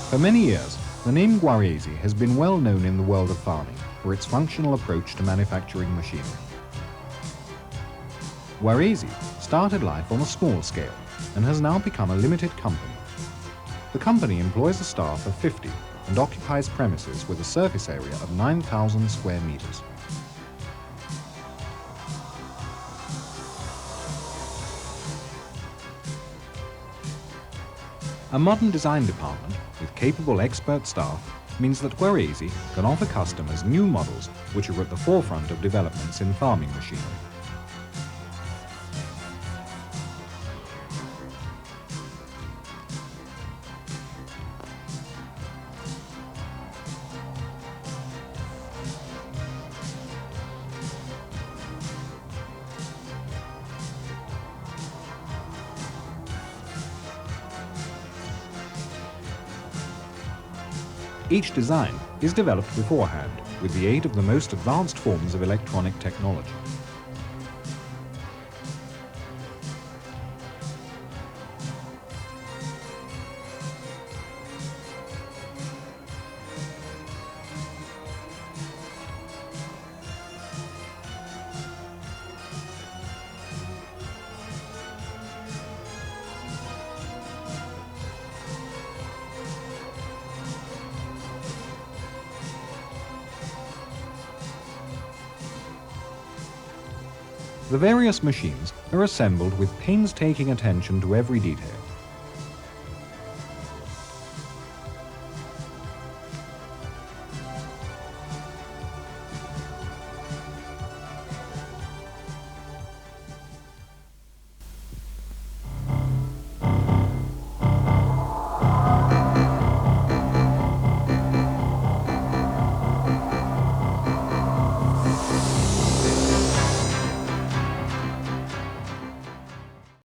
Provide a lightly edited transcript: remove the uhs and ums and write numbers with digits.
For many years, the name Guaresi has been well known in the world of farming for its functional approach to manufacturing machinery. Guaresi started life on a small scale and has now become a limited company. The company employs a staff of 50 and occupies premises with a surface area of 9,000 square meters. A modern design department with capable expert staff means that Guaresi can offer customers new models which are at the forefront of developments in farming machinery. Each design is developed beforehand with the aid of the most advanced forms of electronic technology. The various machines are assembled with painstaking attention to every detail.